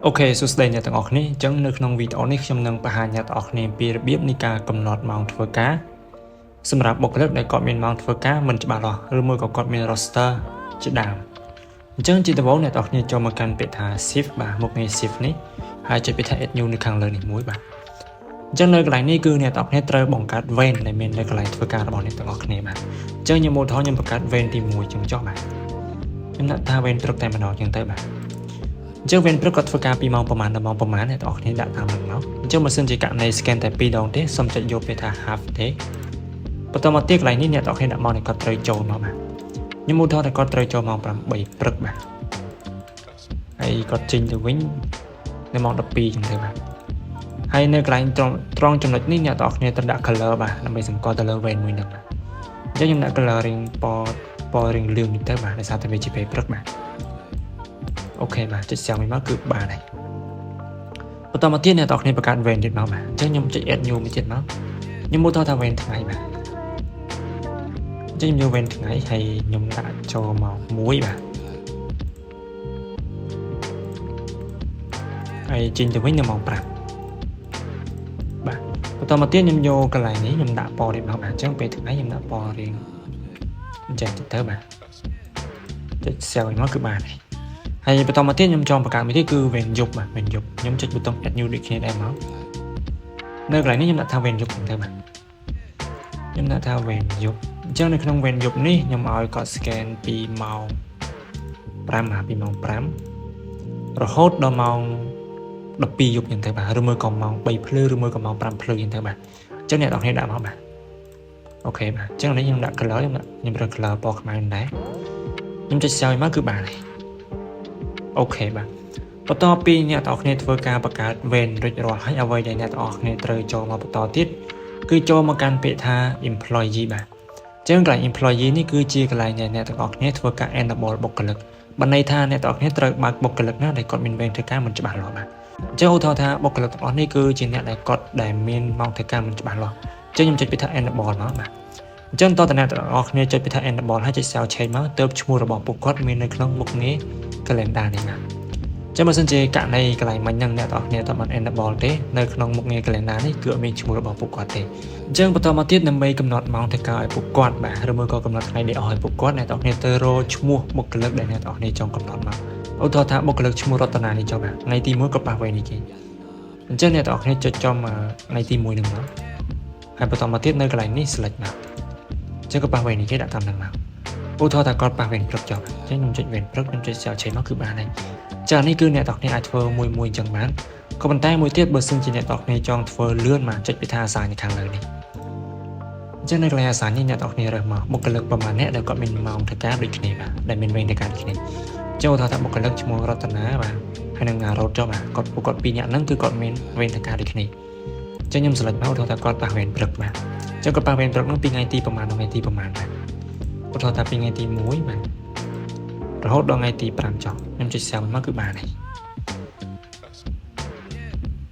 អូខេសួស្តីអ្នកទាំងអស់គ្នាអញ្ចឹងនៅក្នុងវីដេអូនេះខ្ញុំនឹងបង្ហាញអ្នកទាំងអស់គ្នាពីរបៀបនៃការកំណត់ម៉ោងធ្វើការសម្រាប់បុគ្គលិកដែលគាត់មានម៉ោងធ្វើការមិនច្បាស់លាស់ឬមួយក៏គាត់មាន roster ជាដើមអញ្ចឹងជាដំបូងអ្នកទាំងអស់គ្នាចូលមកកាន់ពាក្យថា shift បាទមុខងារ shift នេះហើយចុចពាក្យថា add new នៅខាងលើនេះមួយបាទអញ្ចឹងនៅកន្លែងនេះគឺអ្នកទាំងអស់គ្នាត្រូវបង្កើត vein ដែលមាននៅកន្លែងធ្វើការរបស់អ្នកទាំងអស់គ្នាបាទអញ្ចឹងខ្ញុំឧទាហរណ៍ខ្ញុំបង្កើត vein ទី1ចឹងចុះបាទខ្ញុំដាក់ថា vein ព្រឹកតែម្ដងចឹងទៅបាទអញ្ចឹង vein ព្រឹកគាត់ធ្វើការពីម៉ោងប្រហែលដល់ម៉ោងប្រហែលអ្នកទាំងអស់គ្នាដាក់តាមនឹងមកអញ្ចឹងបើសិនជាករណី scan តែ2ដងទេសូមចុចយកពាក្យថា half day បន្តមកទៀតកន្លែងនេះអ្នកទាំងអស់គ្នាដាក់ម៉ោងដែលគាត់ត្រូវចូលមកបាទខ្ញុំឧទាហរណ៍ថាគាត់ត្រូវចូលម៉ោង8ព្រឹកបាទហើយគាត់ចេញទៅវិញនៅម៉ោង12ចឹងទៅបាទហើយនៅកន្លែងត្រង់ចំណុចនេះអ្នកទាំងអស់គ្នាត្រូវដាក់ color បាទដើម្បីសម្គាល់ទៅលើ vein មួយហ្នឹងបាទអញ្ចឹងខ្ញុំដាក់ coloring ពណ៌រៀងលឿងនេះទៅបាទដោយសារតែវាជាពេលព្រឹកបាទអូខេបាទចុច save មកគឺបានហើយបន្តមកទៀតអ្នកទាំងអស់គ្នាបង្កើត vein ទៀតមកបាទអញ្ចឹងខ្ញុំចុច add new មួយទៀតមកខ្ញុំឧទាហរណ៍ថា vein ថ្ងៃបាទអញ្ចឹងខ្ញុំយក vein ថ្ងៃហើយខ្ញុំដាក់ចូលមក1បាទហើយចេញទៅវិញនៅម៉ោង5បាទបន្តមកទៀតខ្ញុំយកកន្លែងនេះខ្ញុំដាក់ពណ៌នេះមកបាទអញ្ចឹងពេលថ្ងៃខ្ញុំដាក់ពណ៌រៀងអញ្ចឹងទៅបាទចុច save មកគឺបានហើយបន្តមកទៀតខ្ញុំចង់បង្កើតមួយទៀតគឺ vein យប់បាទ vein យប់ខ្ញុំចុចប៊ូតុង add new ដូចគ្នាដែរមកនៅកន្លែងនេះខ្ញុំដាក់ថា vein យប់ទៅបាទខ្ញុំដាក់ថា vein យប់អញ្ចឹងនៅក្នុង vein យប់នេះខ្ញុំឲ្យគាត់ scan ពីម៉ោង5បាទពីម៉ោង5រហូតដល់ម៉ោង12យប់ចឹងទៅបាទឬមួយក៏ម៉ោង3ភ្លឺឬមួយក៏ម៉ោង5ភ្លឺចឹងទៅបាទអញ្ចឹងអ្នកនរគ្នាដាក់មកបាទអូខេបាទអញ្ចឹងនេះខ្ញុំដាក់ color ខ្ញុំរើស color ពណ៌ខ្មៅដែរខ្ញុំចុច save មកគឺបានហើយអូខេបាទបន្ទាប់ពីអ្នកទាំងអស់គ្នាធ្វើការបង្កើត vein រួចរាល់ហើយអ្វីដែលអ្នកទាំងអស់គ្នាត្រូវចូលមកបន្តទៀតគឺចូលមកកាន់ពាក្យថា employee បាទអញ្ចឹងកន្លែង employee នេះគឺជាកន្លែងដែលអ្នកទាំងអស់គ្នាធ្វើការ enable បុគ្គលិកបានន័យថាអ្នកទាំងអស់គ្នាត្រូវបើកបុគ្គលិកណាដែលគាត់មាន vein ធ្វើការមិនច្បាស់លាស់បាទអញ្ចឹងឧទាហរណ៍ថាបុគ្គលិកទាំងអស់នេះគឺជាអ្នកដែលគាត់ដែលមានម៉ោងធ្វើការមិនច្បាស់លាស់អញ្ចឹងខ្ញុំចុចពាក្យថា enable មកបាទអញ្ចឹងតើអ្នកទាំងអស់គ្នាចុចពាក្យថា enable ហើយចុច save change មកទើបឈ្មោះរបស់ពួកគាត់មាននៅក្នុងមុខងារ calendar នេះបាទចាំបើសិនជាករណីកន្លែងមិញហ្នឹងអ្នកទាំងអស់គ្នាតើមិន enable ទេនៅក្នុងមុខងារ calendar នេះគឺអត់មានឈ្មោះរបស់ពួកគាត់ទេអញ្ចឹងបន្តមកទៀតដើម្បីកំណត់ម៉ោងធ្វើការឲ្យពួកគាត់បាទឬមួយក៏កំណត់ថ្ងៃដែលអស់ឲ្យពួកគាត់អ្នកទាំងអស់គ្នាទៅរកឈ្មោះបុគ្គលិកដែលអ្នកទាំងអស់គ្នាចង់កំណត់មកឧទាហរណ៍ថាបុគ្គលិកឈ្មោះរតនានេះចុះបាទថ្ងៃទី1ក៏ប៉ះវេនេះគេអញ្ចឹងអ្នកទាំងអស់គ្នាចុចចំថ្ងៃទី1ហ្នឹងមកហើយបន្តមកទៀតនៅកន្លែងនេះ select មកអញ្ចឹងក៏ប៉ះវេនេះគេដាក់តាមហ្នឹងមកឧទាហរណ៍ថាគាត់ប៉ះវេនព្រឹកចុះអញ្ចឹងខ្ញុំចុចវេនព្រឹកខ្ញុំចុច save change មកគឺបានហើយចានេះគឺអ្នកទាំងគ្នាអាចធ្វើមួយអញ្ចឹងបានក៏ប៉ុន្តែមួយទៀតបើសិនជាអ្នកទាំងគ្នាចង់ធ្វើលឿនមកចុចពាក្យថា assign នៅខាងលើនេះអញ្ចឹងនៅកន្លែង assign នេះអ្នកទាំងគ្នារើសមកបុគ្គលិកប្រមាណអ្នកដែលគាត់មានម៉ោងធ្វើការដូចគ្នាបាទដែលមានវេនធ្វើការដូចគ្នាចូលថាបុគ្គលិកឈ្មោះរតនាបាទហើយនឹងរ៉ូតចុះបាទគាត់ពីរនាក់ហ្នឹងគឺគាត់មានវេនធ្វើការដូចគ្នាអញ្ចឹងខ្ញុំ select មកឧទាហរណ៍ថាគាត់ប៉ះវេនព្រឹកបាទអញ្ចឹងគាត់ប៉ះវេនព្រឹកហ្នឹងពីថ្ងៃទីប្រហែលដល់ថ្ងៃទីប្រហែលបាទឧទាហរណ៍ថាពីថ្ងៃទី1បាទរហូតដល់ថ្ងៃទី5ចុះខ្ញុំចុច save មកគឺបានហើយ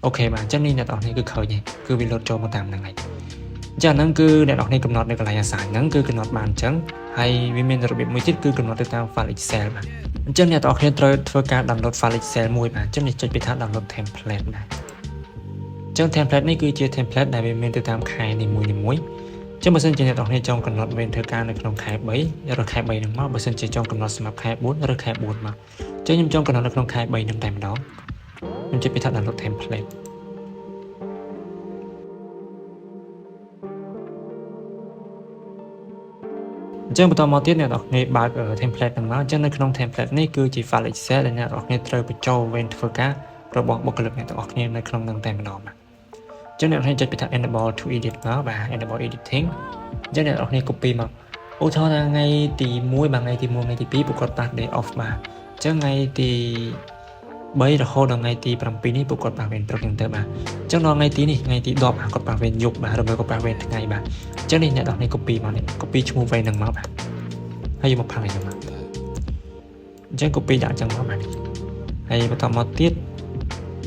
អូខេបាទអញ្ចឹងនេះអ្នកនរគ្នាគឺឃើញហើយគឺវាលោតចូលមកតាមហ្នឹងហើយអញ្ចឹងហ្នឹងគឺអ្នកនរគ្នាកំណត់នៅកន្លែង assign ហ្នឹងគឺកំណត់បានអញ្ចឹងហើយវាមានរបៀបមួយទៀតគឺកំណត់ទៅតាម file Excel បាទអញ្ចឹងអ្នកនរគ្នាត្រូវធ្វើការ download file Excel មួយបាទអញ្ចឹងនេះចុចពាក្យថា download template ដែរអញ្ចឹង template នេះគឺជា template ដែលវាមានទៅតាមខែនីមួយៗចឹងបើសិនជាអ្នកទាំងគ្នាចង់កំណត់វេនធ្វើការនៅក្នុងខែ3ឬខែ3ហ្នឹងមកបើសិនជាចង់កំណត់សម្រាប់ខែ4ឬខែ4មកចឹងខ្ញុំចង់កំណត់នៅក្នុងខែ3ហ្នឹងតែម្ដងខ្ញុំចុចពាក្យថា download template អញ្ចឹងបន្តមកទៀតអ្នកទាំងគ្នាបើក template ហ្នឹងមកអញ្ចឹងនៅក្នុង template នេះគឺជា file Excel ដែលអ្នកទាំងគ្នាត្រូវបញ្ចូលវេនធ្វើការរបស់បុគ្គលិកអ្នកទាំងអស់គ្នានៅក្នុងហ្នឹងតែម្ដងបាទចឹងអ្នកនរគ្នាចុចពាក្យថា enable to edit មកបាទ enable editing ចឹងអ្នកនរគ្នា copy មកឧទាហរណ៍ថាថ្ងៃទី1បាទថ្ងៃទី1ថ្ងៃទី2ពួកគាត់ប៉ះ day off បាទចឹងថ្ងៃទី3រហូតដល់ថ្ងៃទី7នេះពួកគាត់ប៉ះវេនព្រឹកហ្នឹងទៅបាទចឹងដល់ថ្ងៃទី10គាត់ប៉ះវេនយប់បាទឬមួយក៏ប៉ះវេនថ្ងៃបាទចឹងនេះអ្នកនរគ្នា copy មកនេះ copy ឈ្មោះវេនហ្នឹងមកបាទហើយយកមកផាំងហ្នឹងមកអញ្ចឹង copy ដាក់ចឹងមកបាទហើយបន្តមកទៀត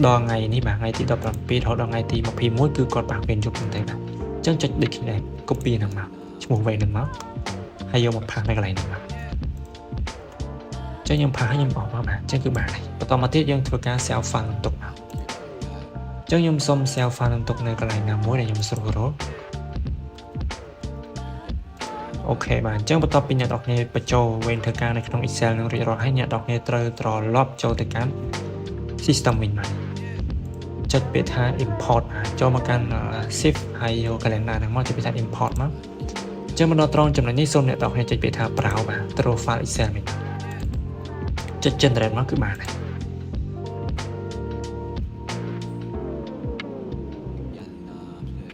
ដល់ថ្ងៃនេះបាទថ្ងៃទី17រហូតដល់ថ្ងៃទី21គឺគាត់ប៉ះវេនយប់ហ្នឹងទៅបាទអញ្ចឹងចុចដូចគ្នា copy ហ្នឹងមកឈ្មោះវេនហ្នឹងមកហើយយកមកផាសនៅកន្លែងហ្នឹងបាទ ចឹងខ្ញុំផាសខ្ញុំអស់មកបាទចឹងគឺបានហើយប បន្តមកទៀតយើងធ្វើការ save file បន្ទុកមកអញ្ចឹងខ្ញុំសុំ save file បន្ទុកនៅកន្លែងណាមួយដែលខ្ញុំស្រួលរកអូខេបាទអញ្ចឹងបន្ទាប់ពីអ្នកនរគ្នាបញ្ចូលវេនធ្វើការនៅក្នុង Excel នឹងរួចរាល់ហើយអ្នកនរគ្នាត្រូវត្រឡប់ចូលទៅកាន់ system វិញបាទចុចពាក្យថា import បាទចូលមកកាន់ shift ហើយយក calendar ហ្នឹងមកចុចពាក្យថា import មកអញ្ចឹងមកដល់ត្រង់ចំណុចនេះសូមអ្នកនរគ្នាចុចពាក្យថា browse បាទទៅរក file Excel វិញចុច generate មកគឺបានហើយ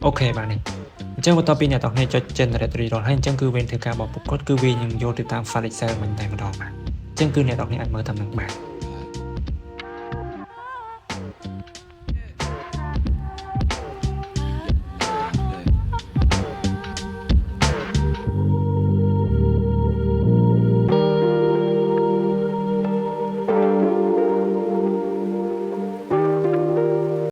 អូខេបាទនេះអញ្ចឹងបន្ទាប់ពីអ្នកនរគ្នាចុច generate រួចរាល់ហើយអញ្ចឹងគឺវេនធ្វើការរបស់ពួកគាត់គឺវានឹងយកទៅតាម file Excel វិញតែម្ដងបាទអញ្ចឹងគឺអ្នកនរគ្នាអាចមើលតាមនឹងបាន